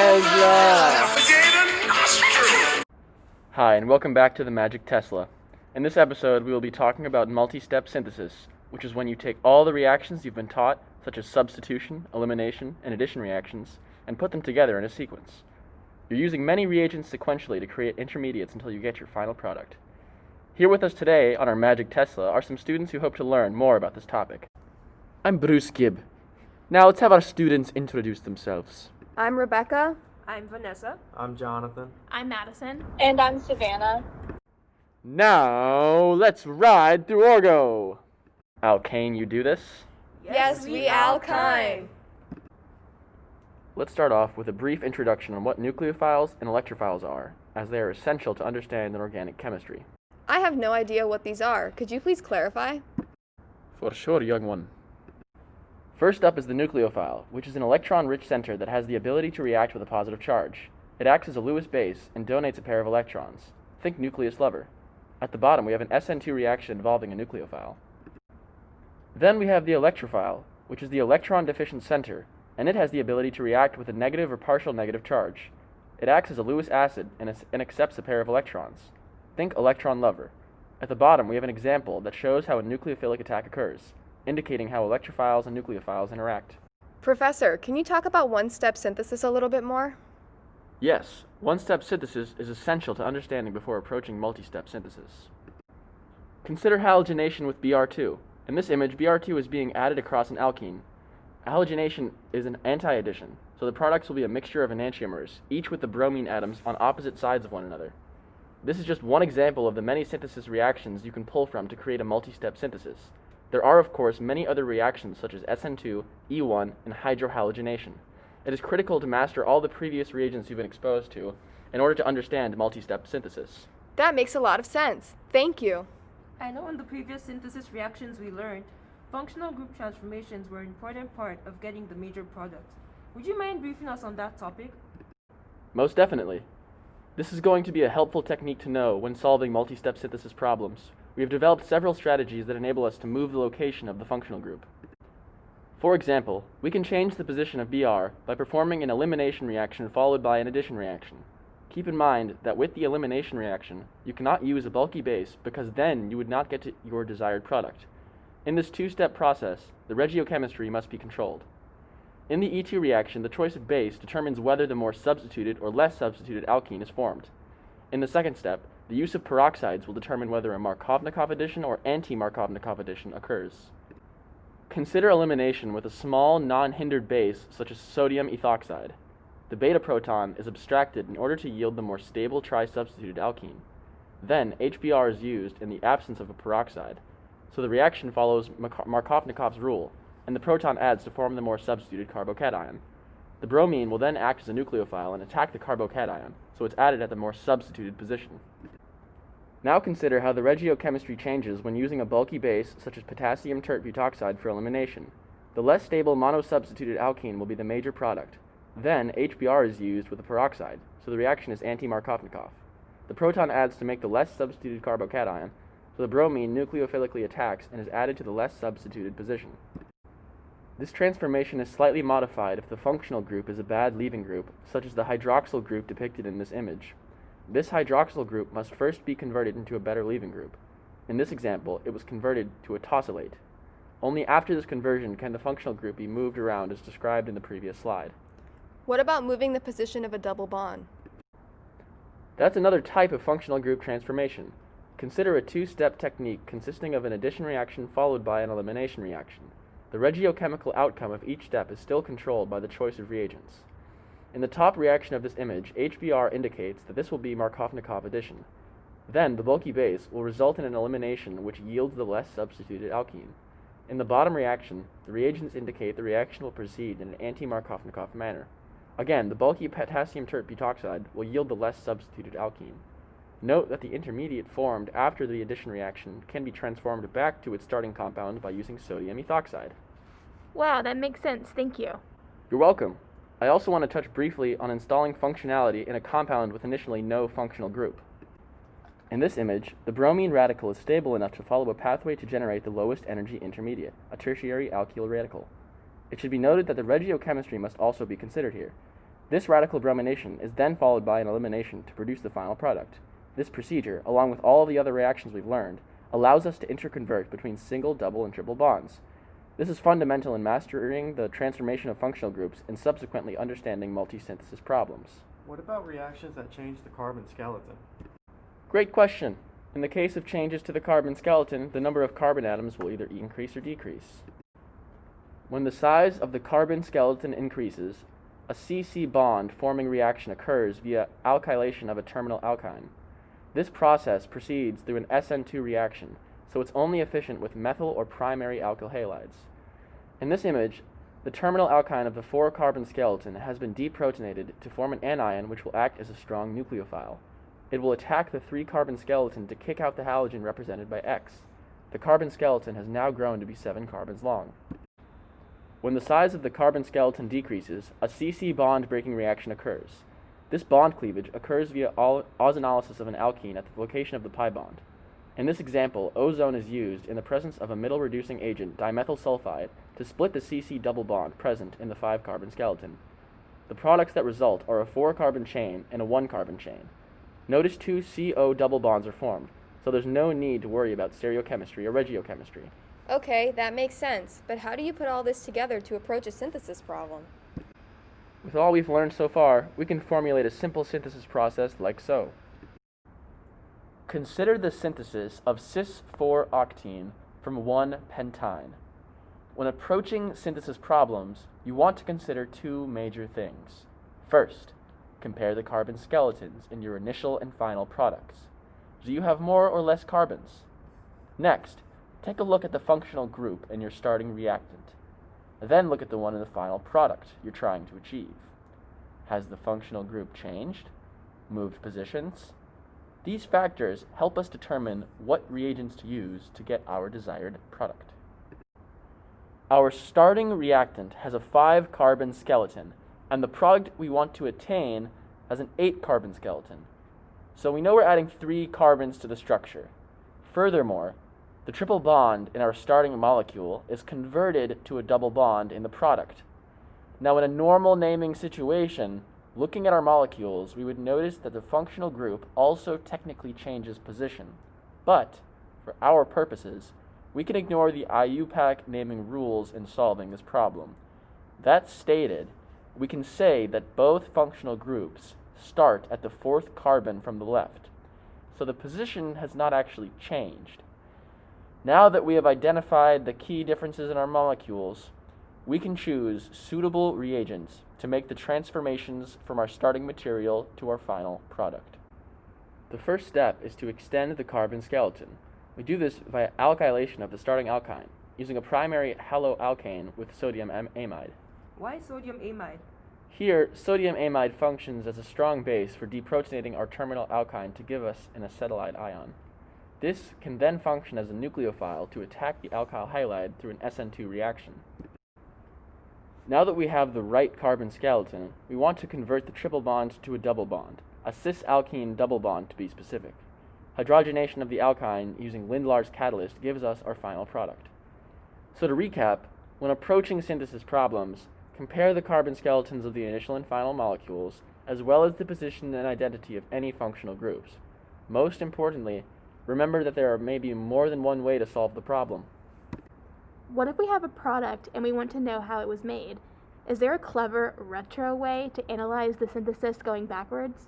Tesla! Hi, and welcome back to the Magic Tesla. In this episode, we will be talking about multi-step synthesis, which is when you take all the reactions you've been taught, such as substitution, elimination, and addition reactions, and put them together in a sequence. You're using many reagents sequentially to create intermediates until you get your final product. Here with us today on our Magic Tesla are some students who hope to learn more about this topic. I'm Bruce Gibb. Now let's have our students introduce themselves. I'm Rebecca. I'm Vanessa. I'm Jonathan. I'm Madison. And I'm Savannah. Now let's ride through Orgo. Alkane, you do this? Yes, we Alkyne. Let's start off with a brief introduction on what nucleophiles and electrophiles are, as they are essential to understand organic chemistry. I have no idea what these are. Could you please clarify? For sure, young one. First up is the nucleophile, which is an electron-rich center that has the ability to react with a positive charge. It acts as a Lewis base and donates a pair of electrons. Think nucleus lover. At the bottom, we have an SN2 reaction involving a nucleophile. Then we have the electrophile, which is the electron-deficient center, and it has the ability to react with a negative or partial negative charge. It acts as a Lewis acid and accepts a pair of electrons. Think electron lover. At the bottom, we have an example that shows how a nucleophilic attack occurs, indicating how electrophiles and nucleophiles interact. Professor, can you talk about one-step synthesis a little bit more? Yes, one-step synthesis is essential to understanding before approaching multi-step synthesis. Consider halogenation with Br2. In this image, Br2 is being added across an alkene. Halogenation is an anti-addition, so the products will be a mixture of enantiomers, each with the bromine atoms on opposite sides of one another. This is just one example of the many synthesis reactions you can pull from to create a multi-step synthesis. There are, of course, many other reactions such as SN2, E1, and hydrohalogenation. It is critical to master all the previous reagents you've been exposed to in order to understand multi-step synthesis. That makes a lot of sense. Thank you. I know in the previous synthesis reactions we learned, functional group transformations were an important part of getting the major product. Would you mind briefing us on that topic? Most definitely. This is going to be a helpful technique to know when solving multi-step synthesis problems. We have developed several strategies that enable us to move the location of the functional group. For example, we can change the position of Br by performing an elimination reaction followed by an addition reaction. Keep in mind that with the elimination reaction, you cannot use a bulky base because then you would not get to your desired product. In this two-step process, the regiochemistry must be controlled. In the E2 reaction, the choice of base determines whether the more substituted or less substituted alkene is formed. In the second step, the use of peroxides will determine whether a Markovnikov addition or anti-Markovnikov addition occurs. Consider elimination with a small, non-hindered base such as sodium ethoxide. The beta proton is abstracted in order to yield the more stable tri-substituted alkene. Then, HBr is used in the absence of a peroxide, so the reaction follows Markovnikov's rule, and the proton adds to form the more substituted carbocation. The bromine will then act as a nucleophile and attack the carbocation, so it's added at the more substituted position. Now consider how the regiochemistry changes when using a bulky base such as potassium tert butoxide for elimination. The less stable monosubstituted alkene will be the major product. Then HBr is used with a peroxide, so the reaction is anti-Markovnikov. The proton adds to make the less substituted carbocation, so the bromine nucleophilically attacks and is added to the less substituted position. This transformation is slightly modified if the functional group is a bad leaving group, such as the hydroxyl group depicted in this image. This hydroxyl group must first be converted into a better leaving group. In this example, it was converted to a tosylate. Only after this conversion can the functional group be moved around as described in the previous slide. What about moving the position of a double bond? That's another type of functional group transformation. Consider a two-step technique consisting of an addition reaction followed by an elimination reaction. The regiochemical outcome of each step is still controlled by the choice of reagents. In the top reaction of this image, HBr indicates that this will be Markovnikov addition. Then, the bulky base will result in an elimination which yields the less substituted alkene. In the bottom reaction, the reagents indicate the reaction will proceed in an anti-Markovnikov manner. Again, the bulky potassium tert butoxide will yield the less substituted alkene. Note that the intermediate formed after the addition reaction can be transformed back to its starting compound by using sodium ethoxide. Wow, that makes sense. Thank you. You're welcome. I also want to touch briefly on installing functionality in a compound with initially no functional group. In this image, the bromine radical is stable enough to follow a pathway to generate the lowest energy intermediate, a tertiary alkyl radical. It should be noted that the regiochemistry must also be considered here. This radical bromination is then followed by an elimination to produce the final product. This procedure, along with all of the other reactions we've learned, allows us to interconvert between single, double, and triple bonds. This is fundamental in mastering the transformation of functional groups and subsequently understanding multi-synthesis problems. What about reactions that change the carbon skeleton? Great question. In the case of changes to the carbon skeleton, the number of carbon atoms will either increase or decrease. When the size of the carbon skeleton increases, a C-C bond forming reaction occurs via alkylation of a terminal alkyne. This process proceeds through an SN2 reaction, so it's only efficient with methyl or primary alkyl halides. In this image, the terminal alkyne of the 4-carbon skeleton has been deprotonated to form an anion which will act as a strong nucleophile. It will attack the 3-carbon skeleton to kick out the halogen represented by X. The carbon skeleton has now grown to be 7 carbons long. When the size of the carbon skeleton decreases, a C-C bond breaking reaction occurs. This bond cleavage occurs via ozonolysis of an alkene at the location of the pi bond. In this example, ozone is used in the presence of a middle reducing agent, dimethyl sulfide, to split the C-C double bond present in the 5-carbon skeleton. The products that result are a 4-carbon chain and a 1-carbon chain. Notice 2 CO double bonds are formed, so there's no need to worry about stereochemistry or regiochemistry. Okay, that makes sense, but how do you put all this together to approach a synthesis problem? With all we've learned so far, we can formulate a simple synthesis process like so. Consider the synthesis of cis-4-octene from 1-pentyne. When approaching synthesis problems, you want to consider 2 major things. First, compare the carbon skeletons in your initial and final products. Do you have more or less carbons? Next, take a look at the functional group in your starting reactant. Then look at the one in the final product you're trying to achieve. Has the functional group changed? Moved positions? These factors help us determine what reagents to use to get our desired product. Our starting reactant has a 5-carbon skeleton, and the product we want to attain has an 8-carbon skeleton. So we know we're adding 3 carbons to the structure. Furthermore, the triple bond in our starting molecule is converted to a double bond in the product. Now, in a normal naming situation, looking at our molecules, we would notice that the functional group also technically changes position. But, for our purposes, we can ignore the IUPAC naming rules in solving this problem. That stated, we can say that both functional groups start at the 4th carbon from the left, so the position has not actually changed. Now that we have identified the key differences in our molecules, we can choose suitable reagents to make the transformations from our starting material to our final product. The first step is to extend the carbon skeleton. We do this via alkylation of the starting alkyne, using a primary haloalkane with sodium amide. Why sodium amide? Here, sodium amide functions as a strong base for deprotonating our terminal alkyne to give us an acetylide ion. This can then function as a nucleophile to attack the alkyl halide through an SN2 reaction. Now that we have the right carbon skeleton, we want to convert the triple bond to a double bond, a cis-alkene double bond to be specific. Hydrogenation of the alkyne using Lindlar's catalyst gives us our final product. So to recap, when approaching synthesis problems, compare the carbon skeletons of the initial and final molecules, as well as the position and identity of any functional groups. Most importantly, remember that there may be more than one way to solve the problem. What if we have a product and we want to know how it was made? Is there a clever retro way to analyze the synthesis going backwards?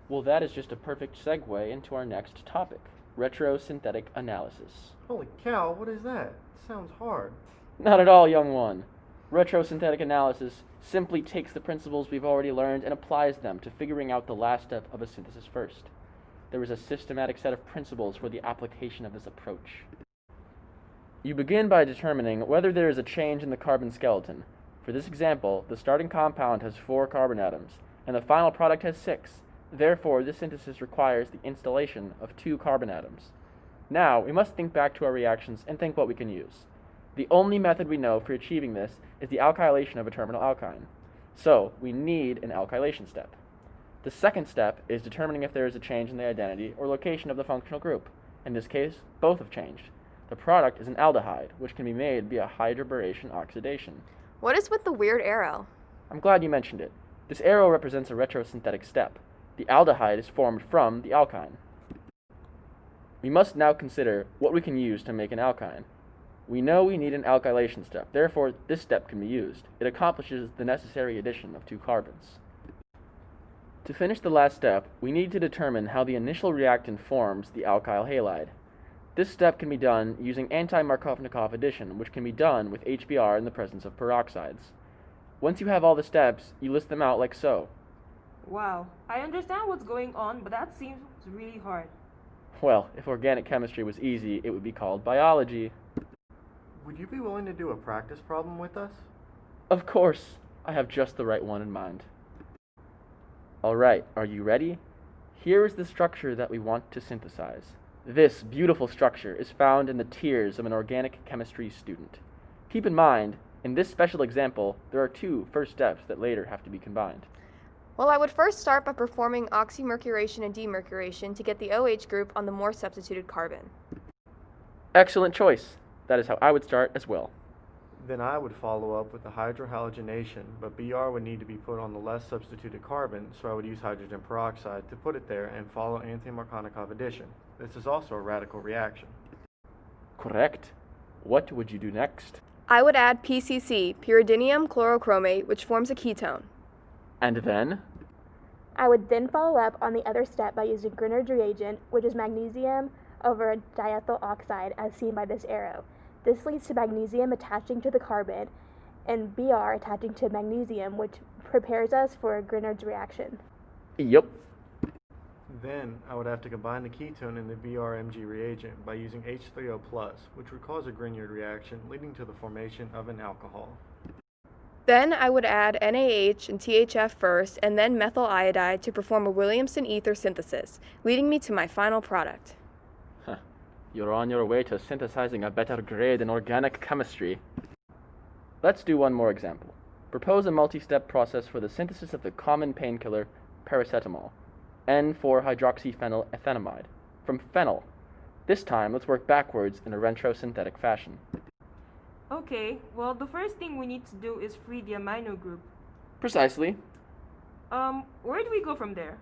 Well, that is just a perfect segue into our next topic, retrosynthetic analysis. Holy cow, what is that? Sounds hard. Not at all, young one. Retrosynthetic analysis simply takes the principles we've already learned and applies them to figuring out the last step of a synthesis first. There is a systematic set of principles for the application of this approach. You begin by determining whether there is a change in the carbon skeleton. For this example, the starting compound has 4 carbon atoms, and the final product has 6. Therefore, this synthesis requires the installation of 2 carbon atoms. Now, we must think back to our reactions and think what we can use. The only method we know for achieving this is the alkylation of a terminal alkyne. So, we need an alkylation step. The second step is determining if there is a change in the identity or location of the functional group. In this case, both have changed. The product is an aldehyde, which can be made via hydroboration oxidation. What is with the weird arrow? I'm glad you mentioned it. This arrow represents a retrosynthetic step. The aldehyde is formed from the alkyne. We must now consider what we can use to make an alkyne. We know we need an alkylation step, therefore this step can be used. It accomplishes the necessary addition of 2 carbons. To finish the last step, we need to determine how the initial reactant forms the alkyl halide. This step can be done using anti-Markovnikov addition, which can be done with HBr in the presence of peroxides. Once you have all the steps, you list them out like so. Wow, I understand what's going on, but that seems really hard. Well, if organic chemistry was easy, it would be called biology. Would you be willing to do a practice problem with us? Of course, I have just the right one in mind. Alright, are you ready? Here is the structure that we want to synthesize. This beautiful structure is found in the tears of an organic chemistry student. Keep in mind, in this special example, there are 2 first steps that later have to be combined. Well, I would first start by performing oxymercuration and demercuration to get the OH group on the more substituted carbon. Excellent choice. That is how I would start as well. Then I would follow up with the hydrohalogenation, but Br would need to be put on the less substituted carbon, so I would use hydrogen peroxide to put it there and follow anti-Markovnikov addition. This is also a radical reaction. Correct. What would you do next? I would add PCC, pyridinium chlorochromate, which forms a ketone. And then? I would then follow up on the other step by using Grignard reagent, which is magnesium over diethyl oxide as seen by this arrow. This leads to magnesium attaching to the carbon and Br attaching to magnesium, which prepares us for a Grignard's reaction. Yup. Then I would have to combine the ketone in the BrMg reagent by using H3O+, which would cause a Grignard reaction, leading to the formation of an alcohol. Then I would add NaH and THF first, and then methyl iodide to perform a Williamson ether synthesis, leading me to my final product. You're on your way to synthesizing a better grade in organic chemistry. Let's do one more example. Propose a multi-step process for the synthesis of the common painkiller paracetamol, N,4-hydroxyphenylethanamide, from phenyl. This time, let's work backwards in a retrosynthetic fashion. Okay, well, the first thing we need to do is free the amino group. Precisely. Where do we go from there?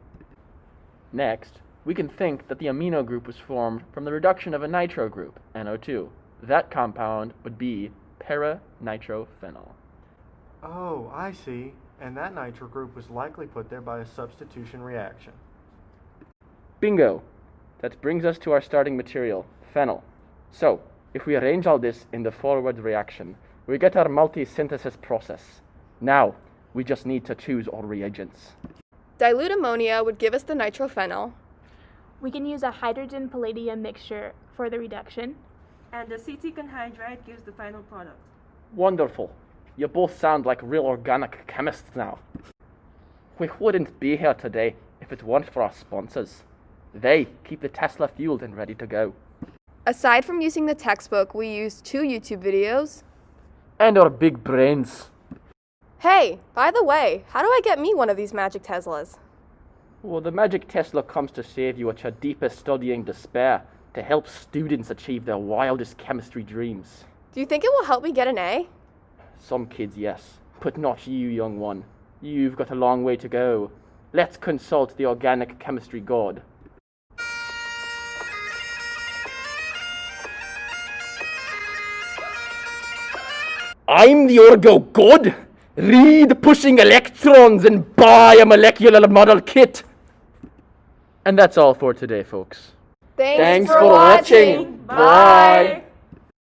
Next, we can think that the amino group was formed from the reduction of a nitro group, NO2. That compound would be para-nitrophenol. Oh, I see. And that nitro group was likely put there by a substitution reaction. Bingo! That brings us to our starting material, phenyl. So, if we arrange all this in the forward reaction, we get our multi-synthesis process. Now, we just need to choose our reagents. Dilute ammonia would give us the nitrophenol. We can use a hydrogen palladium mixture for the reduction. And the acetic anhydride gives the final product. Wonderful. You both sound like real organic chemists now. We wouldn't be here today if it weren't for our sponsors. They keep the Tesla fueled and ready to go. Aside from using the textbook, we used 2 YouTube videos. And our big brains. Hey, by the way, how do I get me one of these magic Teslas? Well, the magic Tesla comes to save you at your deepest studying despair, to help students achieve their wildest chemistry dreams. Do you think it will help me get an A? Some kids, yes, but not you, young one. You've got a long way to go. Let's consult the organic chemistry god. I'm the Orgo god! Read Pushing Electrons and buy a molecular model kit! And that's all for today, folks. Thanks for watching. Bye.